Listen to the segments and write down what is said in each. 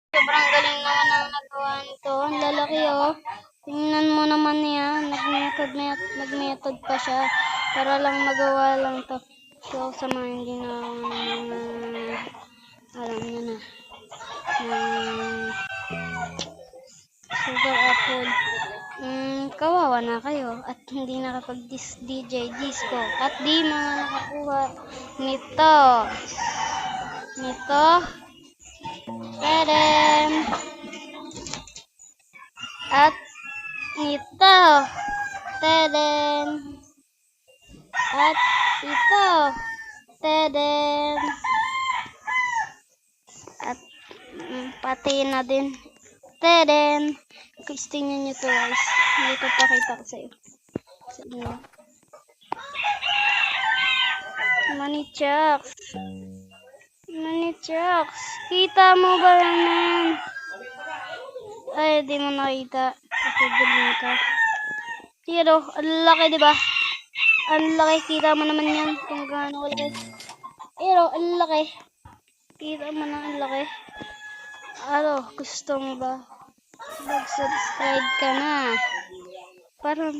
Sobrang galing naman ang nagawa nito. Ang lalaki oh. Tingnan mo naman yan. Nag-method pa siya. Para lang magawa lang to. So, sa mga hindi na alam nyo na. Sugar apple. Kawawa na kayo at hindi nakapag-DJ disco at di mga nakakuha nito. Tadam! At nito. Tadam! At ito. Tadam! At pati na din. Tadam! Guys, tingnan nyo to guys. May ipapakita ko sa inyo. Manichaks. Kita mo ba yan? Ay, di mo nakita. Kasi galing ka. Pero, ang laki diba? Ang laki. Kita mo naman yan. Kung gaano kalaki. Pero, ang laki. Kita mo na ang laki. Ano, gusto mo ba? Mag-subscribe ka na. Parang,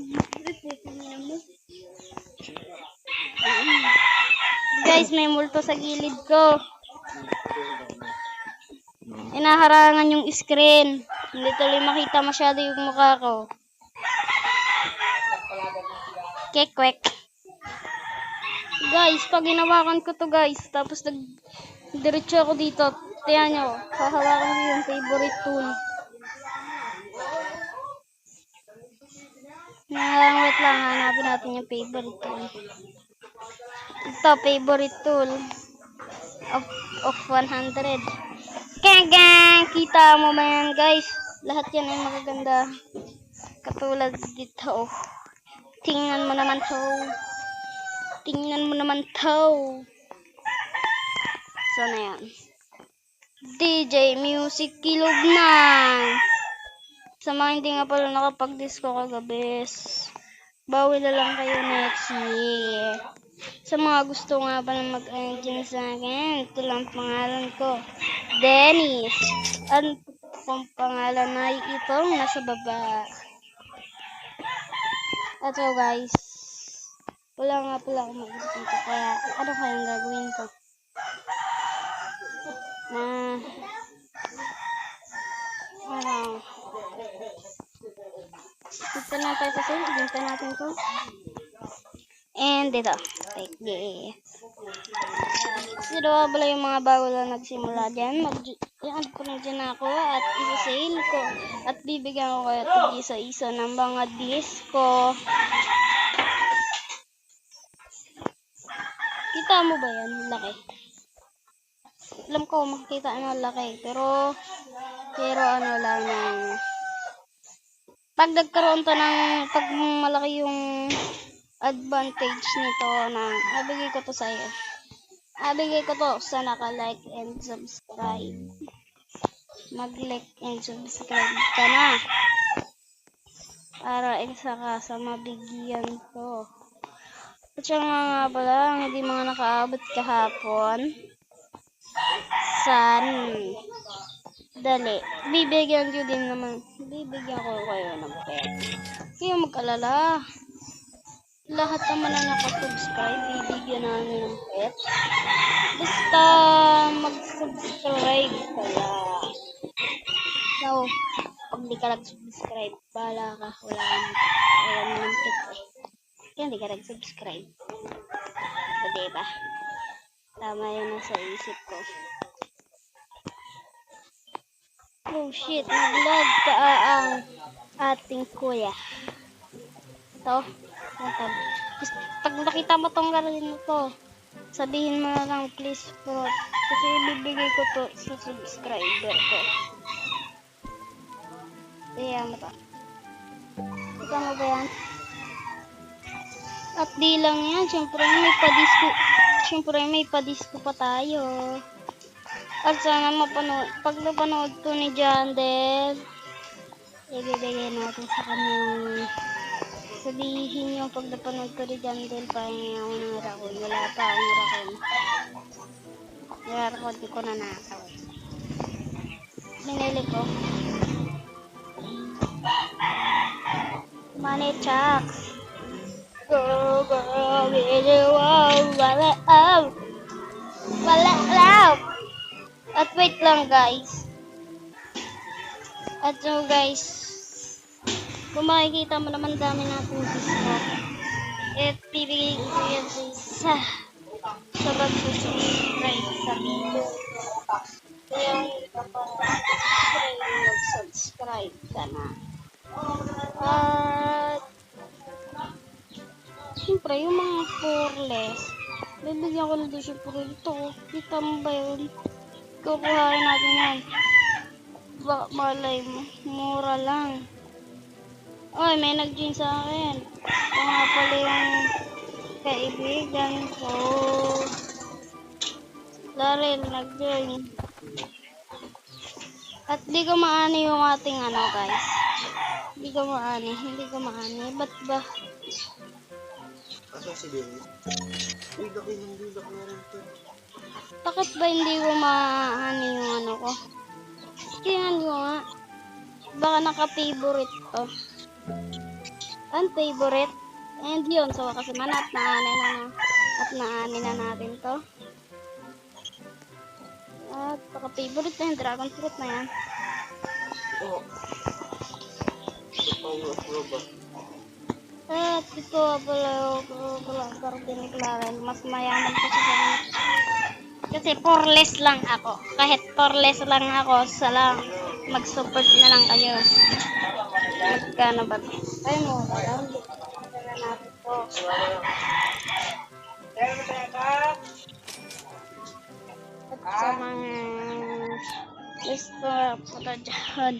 guys, may multo sa gilid ko. Inaharangan yung screen. Hindi tuloy makita masyado yung mukha ko. Kekwek. Guys, pag ginawakan ko to guys, tapos diretso ako dito. Tiyan nyo, hahawakan ko yung favorite tool. Wait lang, hanapin natin yung favorite tool. Ito, favorite tool of 100. Gang! Kita mo ba yan guys? Lahat yan ay magaganda. Katulad dito. Tingnan mo naman to. So na yan. DJ Music Kilog na. Sa mga hindi nga pala nakapag-disco kagabi, bawi na lang kayo next year. Sa mga gusto nga pa na mag-engine sa akin, ito lang pangalan ko, Dennis. Ang pangalan ay itong nasa baba. At so guys, wala nga pala akong mag-isip dito, kaya ano kayang gagawin ko? Dito na tayo sa sale, dito natin to. And dito, like this. Kasi daw pala yung mga bago lang nagsimula dyan, mag-add ko na dyan ako at isa-sale ko. At bibigyan ko kayo tig-isa-isa ng mga disco. Kita mo ba yan? Laki. Alam ko makikita ano laki, pero ano lang yan. Pag nagkaroon to ng pag malaki yung advantage nito na abigay ko to sa iyo. Abigay ko to sa naka-like and subscribe. Mag-like and subscribe ka na. Para isa ka sa mabigyan ko. At siya nga pala, hindi mga nakaabot kahapon. Dali. Bibigyan ko kayo ng pet. Kaya mag-alala. Lahat naman na nakasubscribe, bibigyan namin ng pet. Basta mag-subscribe ka lang. So, pag di ka nag-subscribe, bahala ka. Wala naman ng pet eh. Kaya hindi ka nag-subscribe. So, diba? Tama yun nasa isip ko. Oh shit, nag-lag ka ang ating kuya. Ito. Pag nakita mo tong galing to, sabihin mo na lang please po. Kasi ibibigay ko to sa subscriber ko. Ayan mo to. Kita mo ba yan? At di lang yan. Siyempre may pa-disco pa tayo. At sana pag napanood to ni Jandel, ibibigay natin sa kanyang sabihin yung pag napanood ko ni Jandel, pahingi ako ng rakon. Wala pa akong rakon. Rakon ko na nakaw. Binili ko. Money chucks. Go, go, really, wow, wala, wala, love. At wait lang, guys. At so, guys, kung makikita mo naman dami natin disco. At pipigil ko yan sa pag-subscribe sa video. Kaya hindi ka pa mag-subscribe ka na. At siyempre, yung mga poreless, bibigyan ko na din siyempre ito. Kita mo ba yun? Kukuhain natin yan. Baka malay mo, mura lang. Oy, may nag-join sa akin. Ito nga pala yung kaibigan ko. Larel, nag-join. At di ko maani yung ating ano, guys. Hindi ko maani. Ba't ba? Asa si Dennis? Uy, laki na rin ito. Bakit ba hindi ko maani yung ano ko? Tingnan ko nga. Baka naka-favorite to. Favorite. And yun, so kasi man at naani na natin to. At naka-favorite na yung dragon fruit na yan. Oo. Ito pa yung approval. At ito pala yung garden ni Clarel. Mas mayaman pa siya sa akin. Kasi poreless lang ako. Kahit poreless lang ako, mag-support na lang kayo. Magkano ba ito? Ay mo, alam. Magkano natin ito. At sa mga gusto punta dyan,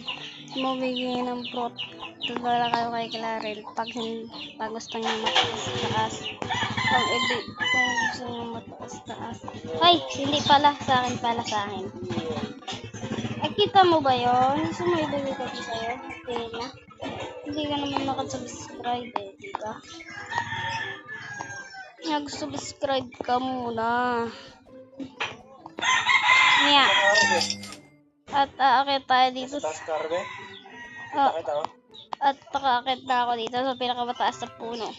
mabigyan ng fruit. Tulala kayo kay Clarel pag gusto niyo mataas. Kung gusto niyo mataas. Ay, hindi pala. Sa akin. Ay, kita mo ba yun? Gusto mo ibigay ko sa'yo? Okay na. Hindi ka naman nakasubscribe eh, diba? Nag-subscribe ka muna. Niya. At aakit tayo dito. Taas karbe? Oh, Bakit ako? at pakaakit na ako dito sa pinakamataas na puno.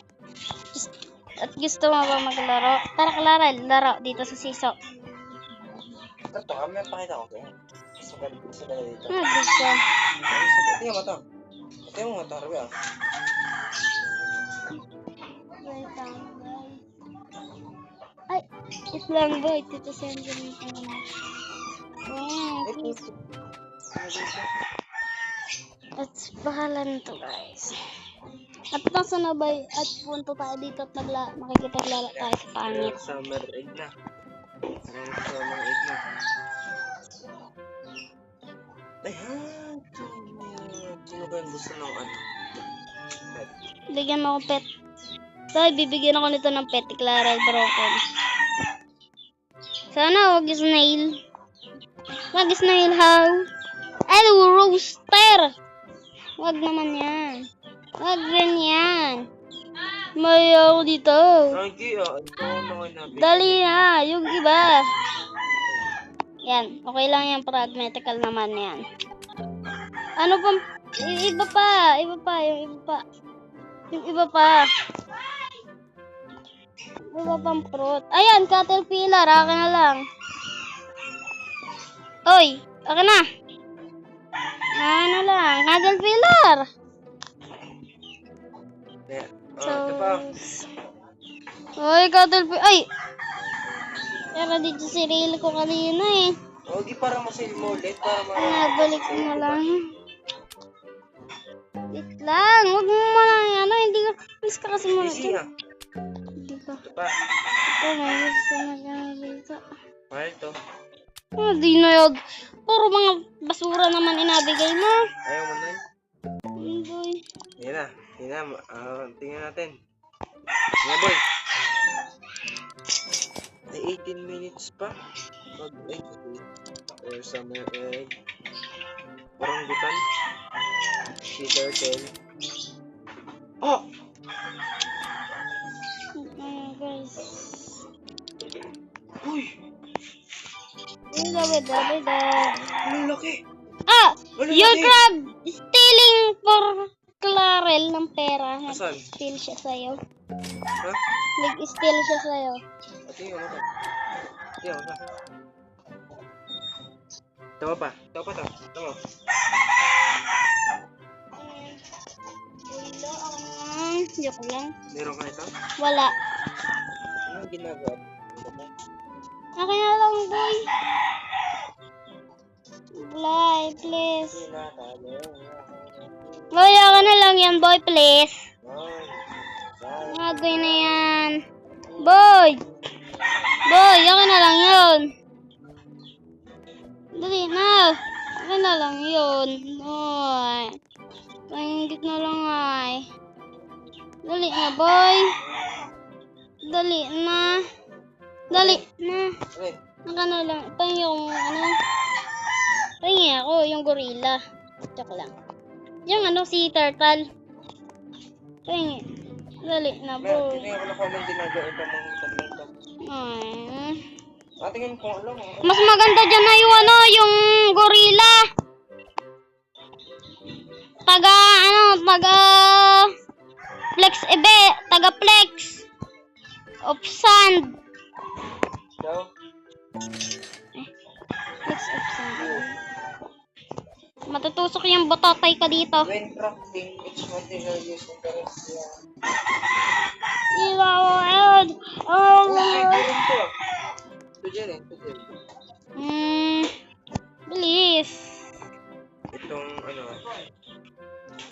At gusto mo ba maglaro? Tara, Clarel, laro dito sa siso. Ito, kami pakita ko kayo. Isa ka dito. Gusto. Tingnan mo to. Tingnan mo to, harbi ah. Wait lang, guys. Ay, it lang ba? Ito send mo ko na. At bakalan to, guys. At nasa na ba? At punto tayo dito at makikipaglala tayo sa pangit. Summer egg na. Summer egg na. Ayan. Sino ba yung gusto ng ano? Bigyan mo ako pet. Tay, bibigyan ako nito ng pet. Clarel broken. Sana wag snail. Wag snail how? Hello, roaster. Wag naman yan. Wag ganyan. May ako dito. Lagi ah. Ito naman nabi. Dali na. Yung iba. Yan. Okay lang yan. Pragmatical naman yan. Ano pang... Iba pa. Yung iba pa. Iba pang fruit. Ayan. Caterpillar. Akin na lang. Oy. Akin na. Ano lang. Caterpillar. Yeah. So... Ito pa. Oy, Caterpillar. Ay! Pero dito si reel ko kanina eh. Huwag para masil mo ulit. Para Nabalik ko na lang. Wait lang. Huwag mo lang ano. Hindi ka. Please ka kasi muna. Easy ah. Hindi ka. Ito pa. Ito may gusto na gano'n dito. Mahal ito. Di na yun. Puro mga basura naman inabigay mo. Ayaw mo na yun. Boy. Yan na. Tingnan natin. Yan boy. May 18 minutes pa. Mag-egg. Summer egg. Orangutan. Sea turtle. Oh! Guys. Uy! Uy, David. Ang laki! Wala Your laki. crab stealing for Clarel ng pera. Asan? Nag-steal siya sa'yo. Ha? Nag-steal siya sa'yo. Tingnan mo to. Tingnan mo to. Tawa pa. Tawa pa to. Tawa. Joke lang. Meron ka ito? Wala. Anong ginagawa? Akin na lang, boy. Boy, please. Boy, akin na lang yan, boy, please. Ngagoy na yan. Boy! Boy, akin na lang yun. Dali na. Akin na lang yun. Boy. Pahingit na lang ay. Dali na, boy. Dali na. Dali na. Wait. Akin na lang. Pahingi yung ano. Pahingi ako, yung gorilla. Joke lang. Yung ano, si turtle. Pahingi. Dali na, boy. Tingnan ko lang kung anong ginagawa ito mga tatlong to. Ay. Tingnan ko alam mo. Mas maganda dyan na yung ano, yung gorilla. Taga flex taga flex of sand. Daw? Flex of sand. Matutusok yung botatay ka dito. When crafting, each material used in the recipe. Ilaw. Meron to. Ito dyan. Bilis. Itong ano,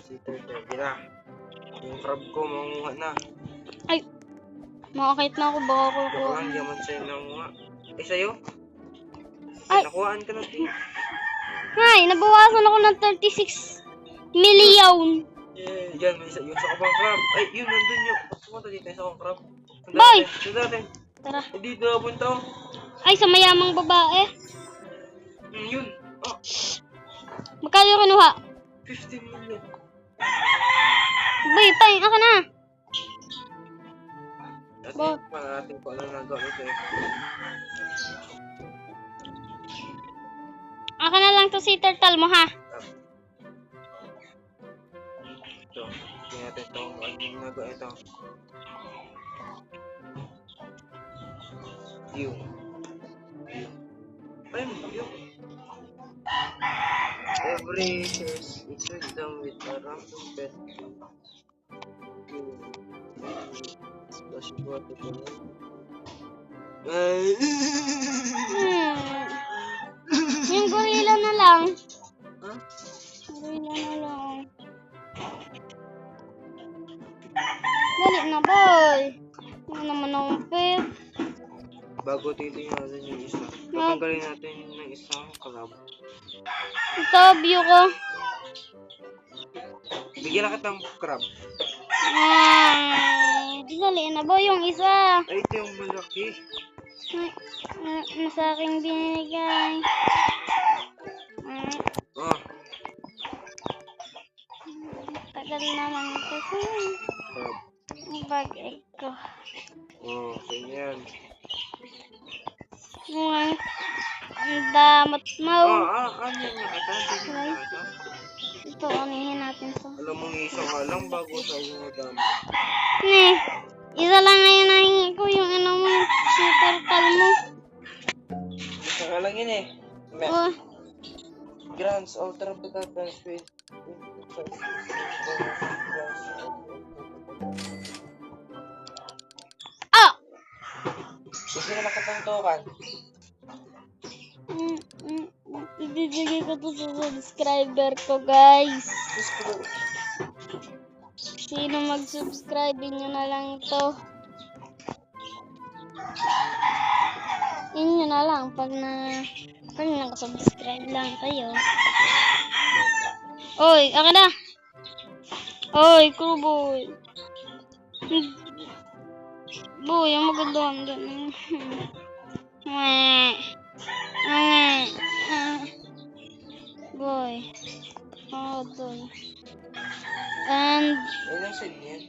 si turtle, gira. Yung crab ko, manguha na. Ay. Makakait na ako, baka Baka kukuha. lang diamond sa'yo nanguha. Sa'yo? Ay. Nakuhaan ka na ito. Ay, nabawasan ako ng 36 million. Yan, may isa. Yung sa kabang crab. Ay, yun, nandun yun. Pumunta dito yung sa kabang crab. Boy! Sunda natin. Tara. Dito na punta oh. Ay, sa mayamang babae. Yun. Oh, Magkano yung kinuha? 15 million. Boy, pahing ako na. Dati pa natin kung ano nagawa ito eh. Ako na lang to si turtle mo, ha? Ito. Tingnan natin ito. Ano nagawa ito. View. Ay, view. Every says it was done with a random pet. Splash water to me. Yung gorilla na lang. Ha? Gorilla na lang. Dali na, boy. Ano naman akong pet? Bago titingnan natin yung isa. Tatanggalin natin ng isang kalab. Ito, view ko. Bigyan na kitang crab. Ay, dali na, boy, yung isa. Ay, ito yung malaki. Sa aking binigay. Ah, Tagal naman kasi. crab. Ang bag-egg ko. Oh, ganyan. Ang damot mo. Ano yun nga ito? Ito nga ito. Ito, anihin natin to. Alam mo, isa nga lang bago sa yung madami. Isa lang na yun nahingi ko, yung ano mo, super mo. Isa nga lang yun eh. Oh, Grants, alter of the captain's speed. ah! Gusto na nakatangtokan. Ibibigay ko to sa subscriber ko, guys. Sino mag-subscribe, inyo na lang to. Inyo na lang pag nakasubscribe lang kayo. Oy, akin na. Oy, crew boy. Boy, ang maganda ang ganun. Boy. Oh, boy. And Ilang seed yan?